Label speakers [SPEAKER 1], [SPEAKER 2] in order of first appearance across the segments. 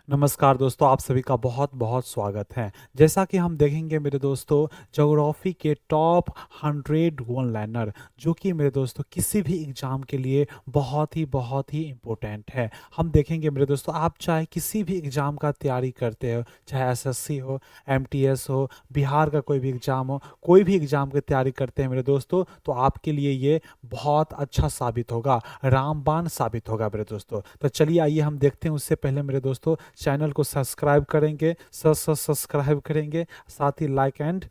[SPEAKER 1] नमस्कार दोस्तों, आप सभी का बहुत बहुत स्वागत है। जैसा कि हम देखेंगे मेरे दोस्तों, ज्योग्राफी के टॉप 100 वन लाइनर जो कि मेरे दोस्तों किसी भी एग्ज़ाम के लिए बहुत ही इम्पोर्टेंट है। हम देखेंगे मेरे दोस्तों, आप चाहे किसी भी एग्ज़ाम का तैयारी करते हो, चाहे एसएससी हो, एमटीएस हो, बिहार का कोई भी एग्ज़ाम हो, कोई भी एग्ज़ाम की तैयारी करते हैं मेरे दोस्तों, तो आपके लिए ये बहुत अच्छा साबित होगा, रामबाण साबित होगा मेरे दोस्तों। तो चलिए आइए हम देखते हैं। उससे पहले मेरे दोस्तों, चैनल को सब्सक्राइब करेंगे, सब्सक्राइब करेंगे, साथ ही लाइक एंड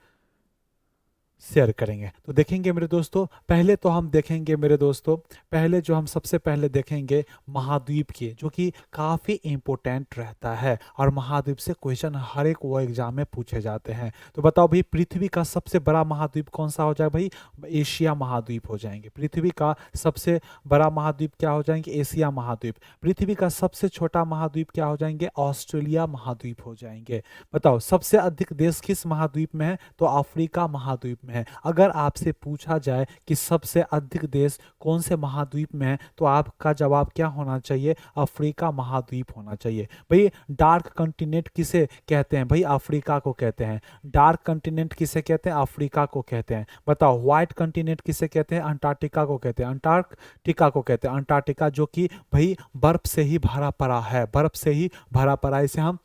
[SPEAKER 1] शेयर करेंगे। तो देखेंगे मेरे दोस्तों, पहले तो हम देखेंगे मेरे दोस्तों, पहले जो हम सबसे पहले देखेंगे महाद्वीप की, जो कि काफ़ी इम्पोर्टेंट रहता है और महाद्वीप से क्वेश्चन हर एक वो एग्जाम में पूछे जाते हैं। तो बताओ भाई, पृथ्वी का सबसे बड़ा महाद्वीप कौन सा हो जाए भाई? एशिया महाद्वीप हो जाएंगे। पृथ्वी का सबसे बड़ा महाद्वीप क्या हो जाएंगे? एशिया महाद्वीप। पृथ्वी का सबसे छोटा महाद्वीप क्या हो जाएंगे? ऑस्ट्रेलिया महाद्वीप हो जाएंगे। बताओ सबसे अधिक देश किस महाद्वीप में है? तो अफ्रीका महाद्वीप में है। अगर आपसे पूछा जाए कि सबसे अधिक देश कौन से महाद्वीप में है, तो आपका जवाब क्या होना चाहिए? अफ्रीका महाद्वीप होना चाहिए। भाई डार्क कंटिनेंट किसे कहते हैं? भाई अफ्रीका को कहते हैं। डार्क कंटिनेंट किसे कहते हैं? अफ्रीका को कहते हैं। बताओ व्हाइट कंटिनेंट किसे कहते हैं? अंटार्कटिका को कहते हैं। अंटार्कटिका को कहते हैं। अंटार्कटिका जो कि भाई बर्फ से ही भरा पड़ा है, बर्फ से ही भरा पड़ा है। इसे हम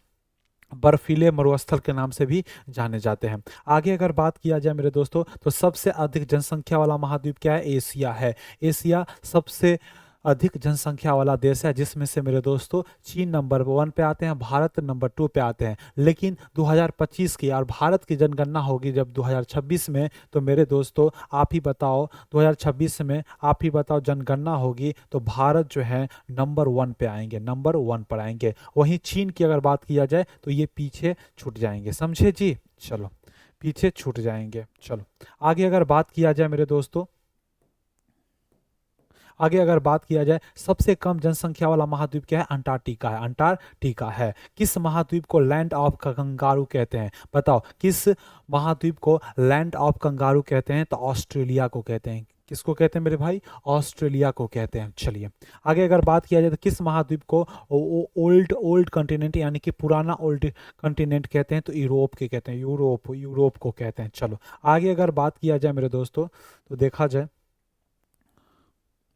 [SPEAKER 1] बर्फीले मरुस्थल के नाम से भी जाने जाते हैं। आगे अगर बात किया जाए मेरे दोस्तों, तो सबसे अधिक जनसंख्या वाला महाद्वीप क्या है? एशिया है। एशिया सबसे अधिक जनसंख्या वाला देश है, जिसमें से मेरे दोस्तों चीन नंबर 1 पे आते हैं, भारत नंबर 2 पे आते हैं। लेकिन 2025 की और भारत की जनगणना होगी जब 2026 में, तो मेरे दोस्तों आप ही बताओ, 2026 में आप ही बताओ जनगणना होगी तो भारत जो है नंबर 1 पे आएंगे, नंबर 1 पर आएंगे। वहीं चीन की अगर बात किया जाए तो ये पीछे छूट जाएंगे। समझे जी? चलो, पीछे छूट जाएंगे। चलो आगे अगर बात किया जाए मेरे दोस्तों, आगे अगर बात किया जाए, सबसे कम जनसंख्या वाला महाद्वीप क्या है? अंटार्कटिका है। अंटार्कटिका है। किस महाद्वीप को लैंड ऑफ कंगारू कहते हैं? बताओ किस महाद्वीप को लैंड ऑफ कंगारू कहते हैं? तो ऑस्ट्रेलिया को कहते हैं। किसको कहते हैं मेरे भाई? ऑस्ट्रेलिया को कहते हैं। चलिए आगे अगर बात किया जाए तो किस महाद्वीप को ओल्ड ओल्ड कंटिनेंट यानी कि पुराना ओल्ड कंटिनेंट कहते हैं? तो यूरोप के कहते हैं। यूरोप को कहते हैं। चलो आगे अगर बात किया जाए मेरे दोस्तों, तो देखा जाए,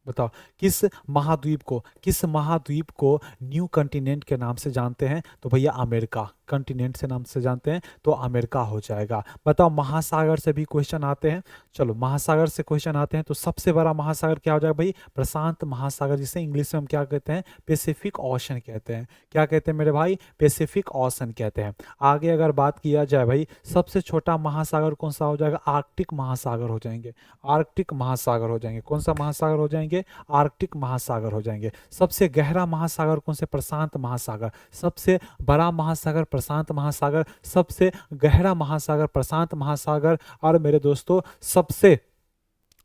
[SPEAKER 1] बताओ किस महाद्वीप को न्यू कॉन्टिनेंट के नाम से जानते हैं? तो भैया अमेरिका कॉन्टिनेंट से नाम से जानते हैं, तो अमेरिका हो जाएगा। बताओ महासागर से भी क्वेश्चन आते हैं। चलो महासागर से क्वेश्चन आते हैं, तो सबसे बड़ा महासागर क्या हो जाएगा भाई? प्रशांत महासागर, जिसे इंग्लिश में हम क्या कहते हैं? पैसिफिक ओशन कहते हैं। क्या कहते हैं मेरे भाई? पैसिफिक ओशन कहते हैं। आगे अगर बात किया जाए भाई, सबसे छोटा महासागर कौन सा हो जाएगा? आर्कटिक महासागर हो जाएंगे। आर्कटिक महासागर हो जाएंगे। कौन सा महासागर हो जाएंगे? आर्कटिक महासागर हो जाएंगे। सबसे गहरा महासागर कौन से? प्रशांत महासागर। सबसे बड़ा महासागर प्रशांत महासागर, सबसे गहरा महासागर प्रशांत महासागर। और मेरे दोस्तों सबसे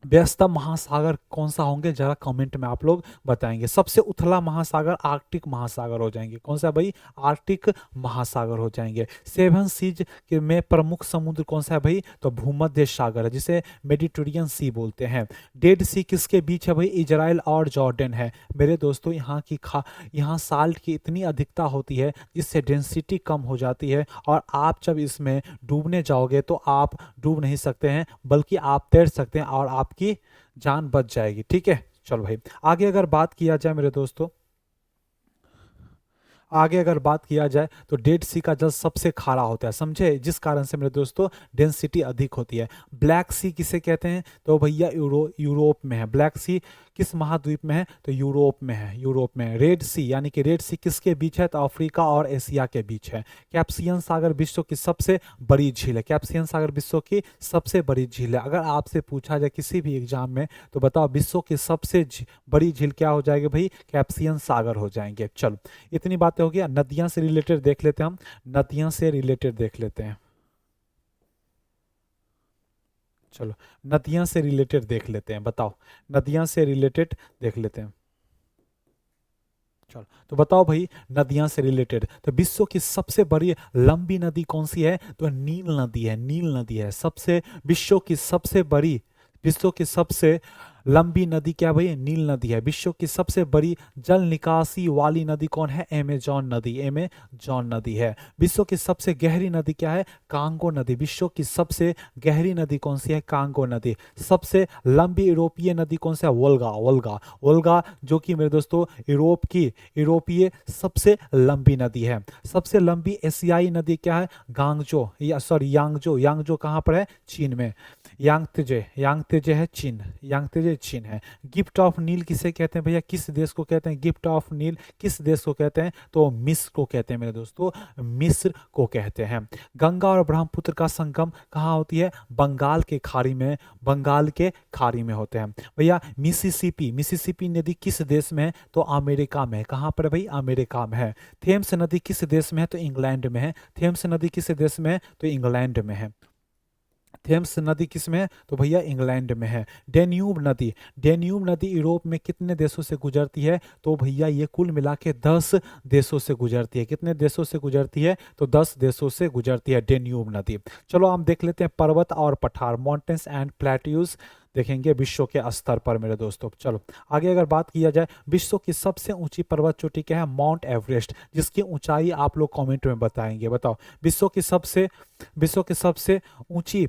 [SPEAKER 1] व्यस्तम महासागर कौन सा होंगे? जरा कमेंट में आप लोग बताएंगे। सबसे उथला महासागर आर्कटिक महासागर हो जाएंगे। कौन सा भाई? आर्कटिक महासागर हो जाएंगे। सेवन सीज के में प्रमुख समुद्र कौन सा है भाई? तो भूमध्य सागर है, जिसे मेडिटेरियन सी बोलते हैं। डेड सी किसके बीच है भाई? इजराइल और जॉर्डन है। मेरे दोस्तों यहाँ साल्ट की इतनी अधिकता होती है जिससे डेंसिटी कम हो जाती है, और आप जब इसमें डूबने जाओगे तो आप डूब नहीं सकते हैं, बल्कि आप तैर सकते हैं और आपकी जान बच जाएगी। ठीक है, चलो भाई आगे अगर बात किया जाए मेरे दोस्तों, आगे अगर बात किया जाए तो डेड सी का जल सबसे खारा होता है। समझे? जिस कारण से मेरे दोस्तों डेंसिटी अधिक होती है। ब्लैक सी किसे कहते हैं? तो भैया यूरोप में है। ब्लैक सी किस महाद्वीप में है? तो यूरोप में है। यूरोप में। रेड सी यानी कि रेड सी किसके बीच है? तो अफ्रीका और एशिया के बीच है। कैप्सियन सागर विश्व की सबसे बड़ी झील है। कैप्सियन सागर विश्व की सबसे बड़ी झील है। अगर आपसे पूछा जाए किसी भी एग्जाम में, तो बताओ विश्व की सबसे बड़ी झील क्या हो जाएगी भाई? कैप्सियन सागर हो जाएंगे। चलो इतनी बातें हो गया। नदियां से रिलेटेड देख लेते हैं हम। नदियां से रिलेटेड देख लेते हैं। चलो नदियां से रिलेटेड देख लेते हैं। बताओ नदियां से रिलेटेड देख लेते हैं। चलो तो बताओ भाई, नदियां से रिलेटेड तो विश्व की सबसे बड़ी लंबी नदी कौन सी है? तो नील नदी है। नील नदी है सबसे विश्व की सबसे बड़ी, विश्व की सबसे लंबी नदी क्या है भाई, नील नदी है। विश्व की सबसे बड़ी जल निकासी वाली नदी कौन है, अमेजॉन नदी, अमेजॉन नदी है। विश्व की सबसे गहरी नदी क्या है, कांगो नदी। विश्व की सबसे गहरी नदी कौन सी है, कांगो नदी। सबसे लंबी यूरोपीय नदी कौन सी है, वोल्गा, वोल्गा, वोल्गा, जो कि मेरे दोस्तों यूरोपीय सबसे लंबी नदी है। सबसे लंबी एशियाई नदी क्या है, गांगजो, या सॉरी यांगजो, यांगजो कहाँ पर है, चीन में। यांगत्जे, यांगत्जे है चीन, यांगत्जे चीन है। गिफ्ट ऑफ नील किसे कहते हैं भैया, किस देश को कहते हैं, गिफ्ट ऑफ नील किस देश को कहते हैं, तो मिस्र को कहते हैं मेरे दोस्तों, मिस्र को कहते हैं। गंगा और ब्रह्मपुत्र का संगम कहाँ होती है, बंगाल के खाड़ी में, बंगाल के खाड़ी में होते हैं। भैया मिसिसिपी, मिसिसिपी नदी किस देश में है, तो अमेरिका में है। कहाँ पर है भाई, अमेरिका में है। थेम्स नदी किस देश में है, तो इंग्लैंड में है। थेम्स नदी किस देश में है, तो इंग्लैंड में है। थेम्स नदी किस में है, तो भैया इंग्लैंड में है। डेन्यूब नदी, डेन्यूब नदी यूरोप में कितने देशों से गुजरती है, तो भैया ये कुल मिला के 10 देशों से गुजरती है। कितने देशों से गुजरती है, तो 10 देशों से गुजरती है डेन्यूब नदी। चलो हम देख लेते हैं पर्वत और पठार, माउंटेन्स एंड प्लेट्यूज देखेंगे विश्व के स्तर पर मेरे दोस्तों। चलो आगे अगर बात किया जाए, विश्व की सबसे ऊंची पर्वत चोटी क्या है, माउंट एवरेस्ट, जिसकी ऊंचाई आप लोग कमेंट में बताएंगे। बताओ विश्व की सबसे ऊंची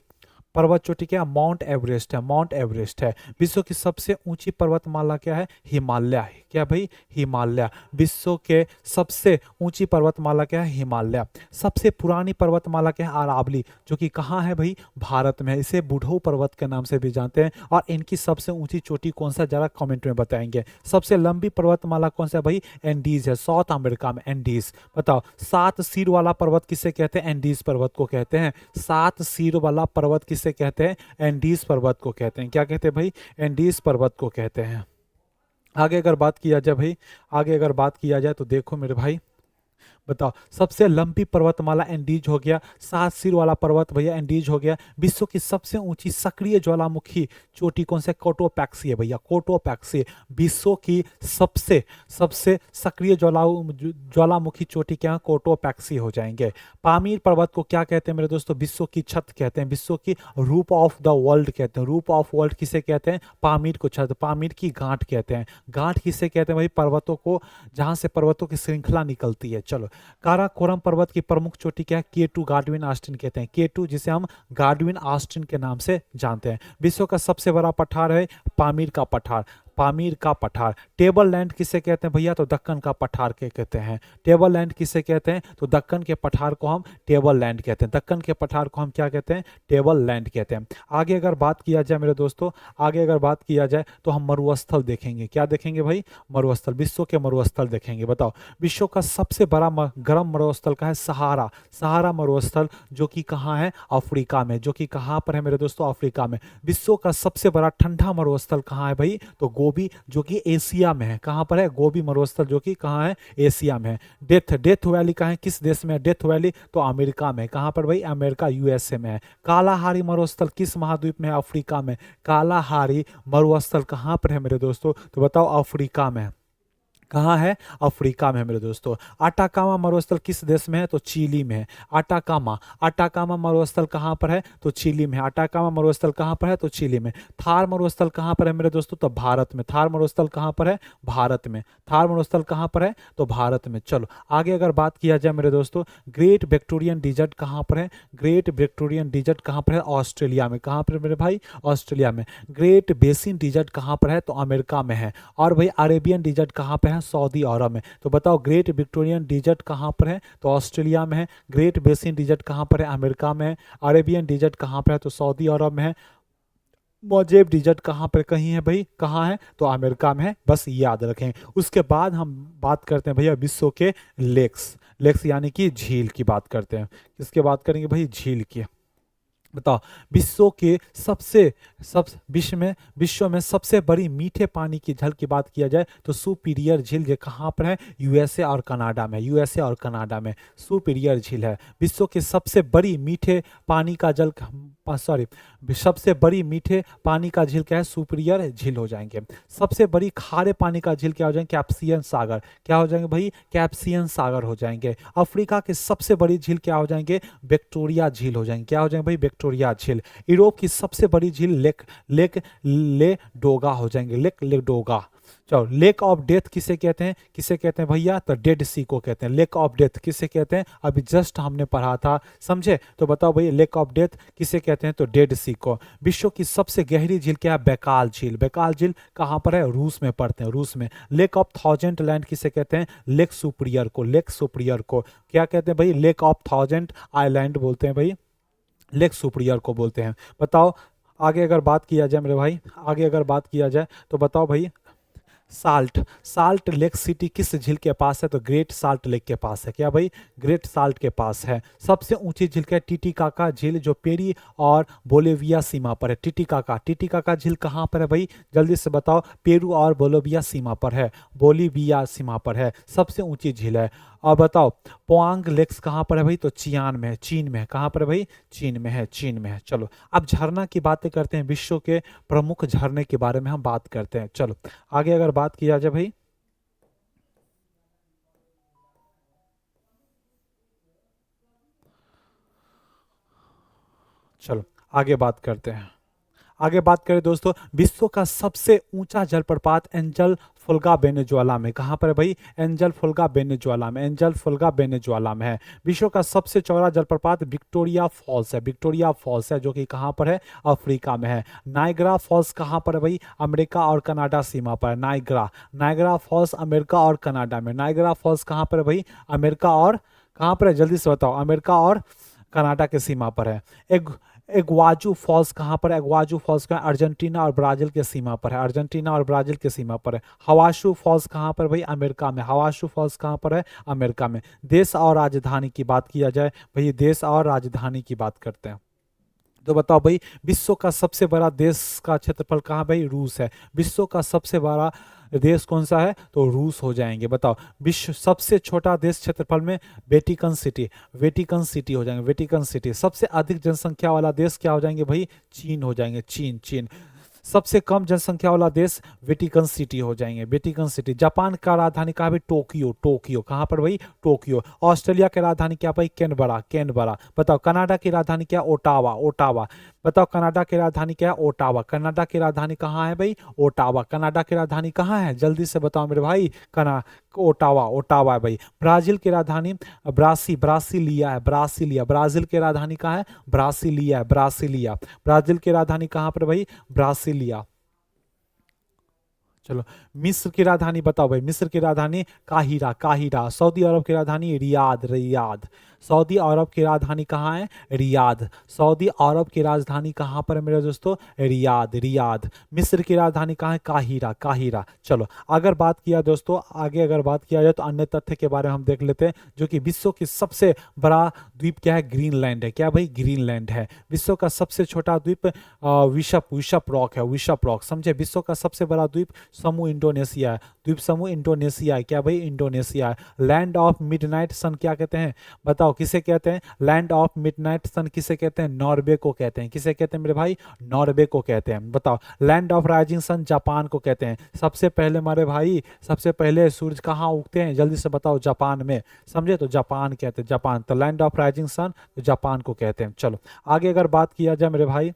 [SPEAKER 1] पर्वत चोटी क्या है, माउंट एवरेस्ट है, माउंट एवरेस्ट है। विश्व की सबसे ऊंची पर्वतमाला क्या है, हिमालय, क्या भाई, हिमालय। विश्व के सबसे ऊंची पर्वतमाला क्या है, हिमालय। सबसे पुरानी पर्वतमाला क्या है, अरावली, जो कि कहाँ है भाई, भारत में है। इसे बुढ़ऊ पर्वत के नाम से भी जानते हैं। और इनकी सबसे ऊंची चोटी कौन सा, जरा कमेंट में बताएंगे। सबसे लंबी पर्वतमाला कौन सा है भाई, एंडीज है, साउथ अमेरिका में एंडीज। बताओ 7 सिर वाला पर्वत किसे कहते हैं, एंडीज पर्वत को कहते हैं। 7 सिर वाला पर्वत किसे कहते हैं, एंडीज पर्वत को कहते हैं। क्या कहते हैं भाई, एंडीज पर्वत को कहते हैं। आगे अगर बात किया जाए भाई, आगे अगर बात किया जाए तो देखो मेरे भाई, बताओ सबसे लंबी पर्वतमाला एंडीज हो गया। 7 सिर वाला पर्वत भैया एंडीज हो गया। विश्व की सबसे ऊंची सक्रिय ज्वालामुखी चोटी कौन सा, कोटोपैक्सी है भैया, कोटोपैक्सी। विश्व की सबसे सबसे सक्रिय ज्वालामुखी चोटी क्या, कोटोपैक्सी हो जाएंगे। पामीर पर्वत को क्या कहते हैं मेरे दोस्तों, विश्व की छत कहते हैं, विश्व की रूप ऑफ द वर्ल्ड कहते हैं। रूप ऑफ वर्ल्ड किसे कहते हैं, पामीर को छत, पामीर की गांठ कहते हैं। गांठ किसे कहते हैं भाई, पर्वतों को, जहां से पर्वतों की श्रृंखला निकलती है। चलो काराकोरम पर्वत की प्रमुख चोटी क्या है, K2 गार्डविन ऑस्टिन कहते हैं। K2 जिसे हम गार्डविन ऑस्टिन के नाम से जानते हैं। विश्व का सबसे बड़ा पठार है पामीर का पठार, पामीर का पठार। टेबल लैंड किसे कहते हैं भैया, तो दक्कन का पठार के कहते हैं। टेबल लैंड किसे कहते हैं, तो दक्कन के पठार को हम टेबल लैंड कहते हैं। दक्कन के पठार को हम क्या कहते हैं, टेबल लैंड कहते हैं। आगे अगर बात किया जाए मेरे दोस्तों, आगे अगर बात किया जाए तो हम मरुस्थल देखेंगे। क्या देखेंगे भाई, मरुस्थल, विश्व के मरुस्थल देखेंगे। बताओ विश्व का सबसे बड़ा गर्म मरुस्थल का है, सहारा, सहारा मरुस्थल, जो कि कहाँ है, अफ्रीका में, जो कि कहाँ पर है मेरे दोस्तों, अफ्रीका में। विश्व का सबसे बड़ा ठंडा मरुस्थल कहाँ है भाई, तो गोबी, जो कि एशिया में है। कहाँ पर है, गोबी मरुस्थल, जो कि कहाँ है, एशिया में है। डेथ वैली कहाँ है, किस देश में है डेथ वैली, तो अमेरिका में। कहाँ पर भाई, अमेरिका, यूएसए में है। कालाहारी मरुस्थल किस महाद्वीप में है, अफ्रीका में। कालाहारी मरुस्थल कहाँ पर है मेरे दोस्तों, तो बताओ अफ्रीका में। कहाँ है, अफ्रीका में है मेरे दोस्तों। अटाकामा मरुस्थल किस देश में है, तो चिली में है। अटाकामा, अटाकामा मरुस्थल कहाँ पर है, तो चिली में है। अटाकामा मरुस्थल कहाँ पर है, तो चिली में। थार मरुस्थल कहाँ पर है मेरे दोस्तों, तो भारत में। थार मरुस्थल कहाँ पर है, भारत में। थार मरुस्थल कहाँ पर है, तो भारत में। चलो आगे अगर बात किया जाए मेरे दोस्तों, ग्रेट विक्टोरियन डिजर्ट कहाँ पर है, ग्रेट विक्टोरियन डिजर्ट कहाँ पर है, ऑस्ट्रेलिया में। कहाँ पर है मेरे भाई, ऑस्ट्रेलिया में। ग्रेट बेसिन डिजर्ट कहाँ पर है, तो अमेरिका में है। और भाई अरेबियन डिजर्ट कहाँ पर है, सऊदी अरब में। तो बताओ ग्रेट विक्टोरियन डिजर्ट कहाँ पर है, तो ऑस्ट्रेलिया में है। ग्रेट बेसिन डिजर्ट कहाँ पर है, अमेरिका में है। अरेबियन डिजर्ट कहाँ पर है, तो सऊदी अरब में है। मोजेब डिजर्ट कहाँ पर कहीं है भाई, कहाँ है, तो अमेरिका में है। बस याद रखें। उसके बाद हम बात करते हैं भैया विश्व के लेक्स, लेक्स यानी कि झील की बात करते हैं। किसके बात करेंगे भाई, झील की। बताओ विश्व के विश्व में सबसे बड़ी मीठे पानी की झील की बात किया जाए तो सुपीरियर झील, जो कहाँ पर है, यूएसए और कनाडा में। यूएसए और कनाडा में सुपीरियर झील है। विश्व के सबसे बड़ी मीठे पानी का जल, सॉरी, सबसे बड़ी मीठे पानी का झील क्या है, सुपीरियर झील हो जाएंगे। सबसे बड़ी खारे पानी का झील क्या हो जाएंगे, कैप्सियन सागर। क्या हो जाएंगे भाई, कैप्सियन सागर हो जाएंगे। अफ्रीका के सबसे बड़ी झील क्या हो जाएंगे, विक्टोरिया झील हो जाएंगे। क्या हो जाएंगे भाई, विक्टोरिया विक्टोरिया झील। यूरोप की सबसे बड़ी झील लेक लेक लेडोगा हो जाएंगे, लेक लेडोगा। चलो, लेक ऑफ डेथ किसे कहते हैं, किसे कहते हैं भैया, तो डेड सी को कहते हैं। लेक ऑफ डेथ किसे कहते हैं, अभी जस्ट हमने पढ़ा था, समझे। तो बताओ भैया लेक ऑफ डेथ किसे कहते हैं, तो डेड सी को। विश्व की सबसे गहरी झील क्या है, बैकाल झील। बैकाल झील कहाँ पर है, रूस में पड़ते हैं, रूस में। लेक ऑफ थाउजेंड लैंड किसे कहते हैं, लेक सुपरियर को। लेक सुपरियर को क्या कहते हैं भाई, लेक ऑफ थाउजेंड आइलैंड बोलते हैं भाई, लेक सुपरियर को बोलते हैं। बताओ आगे अगर बात किया जाए मेरे भाई, आगे अगर बात किया जाए तो बताओ भाई, साल्ट साल्ट लेक सिटी किस झील के पास है, तो ग्रेट साल्ट लेक के पास है। क्या भाई, ग्रेट साल्ट के पास है। सबसे ऊंची झील क्या है, टिटिकाका झील, जो पेरी और बोलिविया सीमा पर है। टिटिकाका टिटिकाका झील कहाँ पर है भाई, जल्दी से बताओ, पेरू और बोलिविया सीमा पर है, बोलिविया सीमा पर है, सबसे ऊंची झील है। और बताओ पोआंग लेक्स कहाँ पर है भाई, तो चियान में है, चीन में है। कहाँ पर है भाई, चीन में है, चीन में है। चलो अब झरना की बातें करते हैं, विश्व के प्रमुख झरने के बारे में हम बात करते हैं। चलो आगे अगर बात किया जाए भाई, चलो आगे बात करते हैं। आगे बात करें दोस्तों, विश्व का सबसे ऊंचा जलप्रपात एंजल फुल्गा वेनेजुएला में। कहाँ पर है भाई, एंजल फुल्गा वेनेजुएला में, एंजल फुल्गा वेनेजुएला में है। विश्व का सबसे चौड़ा जलप्रपात विक्टोरिया फॉल्स है, विक्टोरिया फॉल्स है, जो कि कहाँ पर है, अफ्रीका में है। नाइग्रा फॉल्स कहाँ पर है भाई, अमेरिका और कनाडा सीमा पर है। नाइग्रा नाइग्रा फॉल्स अमेरिका और कनाडा में। नाइग्रा फॉल्स कहाँ पर है भाई, अमेरिका और कहाँ पर है, जल्दी से बताओ, अमेरिका और कनाडा के सीमा पर है। एक एग्वाजू फॉल्स कहाँ पर है, एग्वाजू फॉल्स का अर्जेंटीना और ब्राजील के सीमा पर है, अर्जेंटीना और ब्राजील के सीमा पर है। हवाशू फॉल्स कहाँ पर भाई, अमेरिका में। हवाशू फॉल्स कहाँ पर है, अमेरिका में। देश और राजधानी की बात किया जाए भाई, देश और राजधानी की बात करते हैं, तो बताओ भाई विश्व का सबसे बड़ा देश का क्षेत्रफल कहाँ भाई, रूस है। विश्व का सबसे बड़ा देश कौन सा है, तो रूस हो जाएंगे। बताओ विश्व सबसे छोटा देश क्षेत्रफल में, वेटिकन सिटी, वेटिकन सिटी हो जाएंगे, वेटिकन सिटी। सबसे अधिक जनसंख्या वाला देश क्या हो जाएंगे भाई, चीन हो जाएंगे, चीन, चीन। सबसे कम जनसंख्या वाला देश वेटिकन सिटी हो जाएंगे, वेटिकन सिटी। जापान का राजधानी कहाँ भाई, टोक्यो, टोक्यो। कहाँ पर भाई, टोक्यो। ऑस्ट्रेलिया की राजधानी क्या भाई, कैनबरा, कैनबरा। बताओ कनाडा की राजधानी क्या, ओटावा, ओटावा। बताओ कनाडा की राजधानी क्या है, ओटावा। कनाडा की राजधानी कहाँ है भाई, ओटावा। कनाडा की राजधानी कहाँ है, जल्दी से बताओ मेरे भाई, कना ओटावा, ओटावा है भाई। ब्राजील की राजधानी ब्रासिलिया है, ब्रासिलिया। ब्राजील की राजधानी कहाँ है, ब्रासिलिया है, ब्रासिलिया। ब्राजील की राजधानी कहाँ पर भाई, ब्रासिलिया। चलो मिस्र की राजधानी बताओ भाई, मिस्र की राजधानी काहिरा, काहिरा। सऊदी अरब की राजधानी रियाद, रियाद। सऊदी अरब की राजधानी कहाँ है, रियाद। सऊदी अरब की राजधानी कहाँ पर है मेरे दोस्तों, रियाद, रियाद। मिस्र की राजधानी कहाँ है, काहिरा, काहिरा। चलो अगर बात किया दोस्तों, आगे अगर बात किया जाए तो अन्य तथ्य के बारे में हम देख लेते हैं, जो कि विश्व की सबसे बड़ा द्वीप क्या है, ग्रीनलैंड है। क्या भाई, ग्रीनलैंड है। विश्व का सबसे छोटा द्वीप विशप, विशप रॉक है, विशप रॉक, समझे। विश्व का सबसे बड़ा द्वीप समूह इंडोनेशिया है, द्वीप समूह इंडोनेशिया है। क्या भाई, इंडोनेशिया है। लैंड ऑफ मिडनाइट सन क्या कहते हैं, बताओ किसे कहते हैं, लैंड ऑफ मिडनाइट सन किसे कहते हैं, नॉर्वे को कहते हैं। किसे कहते हैं मेरे भाई, नॉर्वे को कहते हैं। बताओ land of rising sun Japan को कहते हैं। सबसे पहले हमारे भाई, सबसे पहले सूरज कहाँ उगते हैं, जल्दी से बताओ, जापान में, समझे। तो जापान कहते हैं, जापान। तो लैंड ऑफ राइजिंग सन तो जापान को कहते हैं। चलो आगे अगर बात किया जाए मेरे भाई,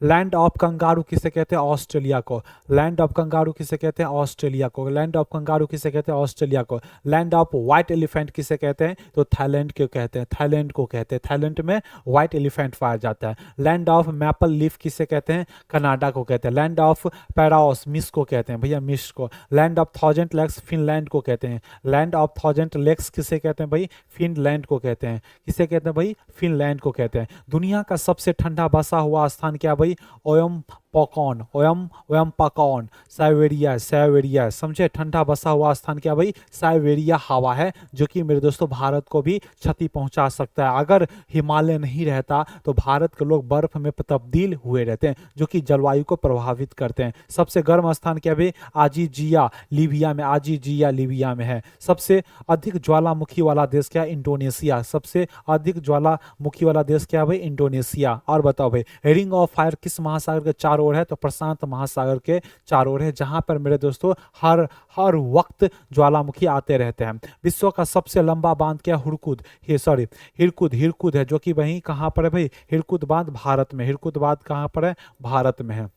[SPEAKER 1] लैंड ऑफ कंगारू किसे कहते हैं, ऑस्ट्रेलिया को। लैंड ऑफ कंगारू किसे कहते हैं, ऑस्ट्रेलिया को। लैंड ऑफ कंगारू किसे कहते हैं, ऑस्ट्रेलिया को। लैंड ऑफ व्हाइट एलिफेंट किसे कहते हैं, तो थाईलैंड को कहते हैं, थाईलैंड को कहते हैं। थाईलैंड में व्हाइट एलिफेंट पाया जाता है। लैंड ऑफ मैपल लीफ किसे कहते हैं, कनाडा को कहते हैं। लैंड ऑफ पैराओस मिस को कहते हैं भैया, मिस को। Land of thousand lakes Finland को कहते हैं। लैंड ऑफ थाउजेंड लेक्स किसे कहते हैं भाई, फिनलैंड को कहते हैं। किसे कहते हैं भाई, फिनलैंड को कहते हैं। दुनिया का सबसे ठंडा बसा हुआ स्थान क्या भाई, ओयम पकौन, ओयम ओयम पकौन, साइबेरिया, साइबेरिया, समझे। ठंडा बसा हुआ स्थान क्या भाई, साइबेरिया हवा है, जो कि मेरे दोस्तों भारत को भी क्षति पहुंचा सकता है। अगर हिमालय नहीं रहता तो भारत के लोग बर्फ में तब्दील हुए रहते हैं, जो कि जलवायु को प्रभावित करते हैं। सबसे गर्म स्थान क्या भाई, आजीजिया लीबिया में, आजीजिया लीबिया में है। सबसे अधिक ज्वालामुखी वाला देश क्या है, इंडोनेशिया। सबसे अधिक ज्वालामुखी वाला देश क्या है भाई, इंडोनेशिया। और बताओ भाई रिंग ऑफ फायर किस महासागर के चारों चारों ओर है, तो प्रशांत महासागर के चारों ओर है, जहां पर मेरे दोस्तों हर हर वक्त ज्वालामुखी आते रहते हैं। विश्व का सबसे लंबा बांध क्या हुरकुद, ये सॉरी हिरकुद, हिरकुद है, जो कि वहीं कहाँ पर है भाई, हिरकुद बांध भारत में, हिरकुद बांध कहाँ पर है, भारत में है।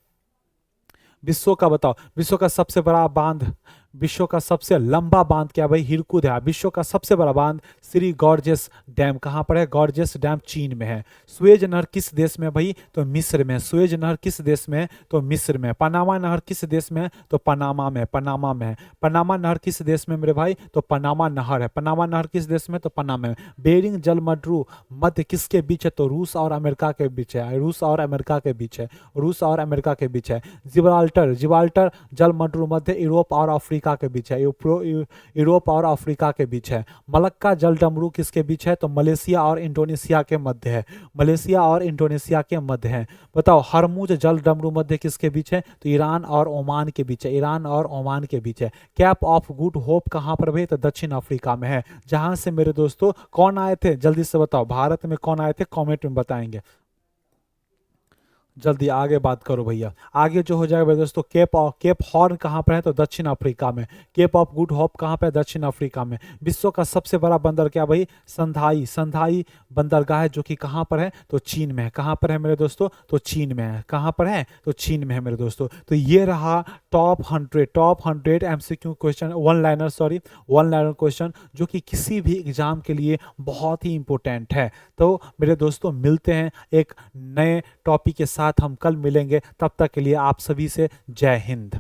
[SPEAKER 1] विश्व का बताओ, विश्व का सबसे बड़ा बांध, विश्व का सबसे लंबा बांध क्या भाई, हिरकुद है। विश्व का सबसे बड़ा बांध श्री गॉर्जेस डैम कहाँ पर है, गॉर्जेस डैम चीन में है। सुएज नहर किस देश में भाई, तो मिस्र में। सुएज नहर किस देश में, तो मिस्र में। पनामा नहर किस देश में, तो पनामा में, पनामा में है। पनामा नहर किस देश में मेरे भाई, तो पनामा नहर है। पनामा नहर किस देश में, तो पनामा में। बेरिंग जलमंडल मध्य किसके बीच है, तो रूस और अमेरिका के बीच है, रूस और अमेरिका के बीच है, रूस और अमेरिका के बीच है। जिब्राल्टर, जिब्राल्टर जलमंडल मध्य यूरोप और अफ्रीका के बीच है, यूरोप और अफ्रीका के बीच है। मलक्का जल डमरू किसके बीच है, तो मलेशिया और इंडोनेशिया के मध्य है, मलेशिया और इंडोनेशिया के मध्य है। बताओ हरमुज जल डमरू मध्य किसके बीच है, तो ईरान और ओमान के बीच है, ईरान और ओमान के बीच है। कैप ऑफ गुड होप कहाँ पर भाई, तो दक्षिण अफ्रीका में है, जहां से मेरे दोस्तों कौन आए थे, जल्दी से बताओ, भारत में कौन आए थे, कमेंट में बताएंगे। जल्दी आगे बात करो भैया। आगे जो हो जाएगा मेरे दोस्तों, केप हॉर्न कहाँ पर है, तो दक्षिण अफ्रीका में। केप ऑफ गुड होप कहाँ पे है, दक्षिण अफ्रीका में। विश्व का सबसे बड़ा बंदर क्या भाई, संधाई, संधाई बंदरगाह है, जो कि कहाँ पर है, तो चीन में है। कहाँ पर है मेरे दोस्तों, तो चीन में है। कहाँ पर है, तो चीन में है मेरे दोस्तों। तो ये रहा top 100 MCQ question, one liner, sorry one liner question, जो कि किसी भी एग्जाम के लिए बहुत ही इंपॉर्टेंट है। तो मेरे दोस्तों मिलते हैं एक नए टॉपिक के साथ, हम कल मिलेंगे। तब तक के लिए आप सभी से जय हिंद।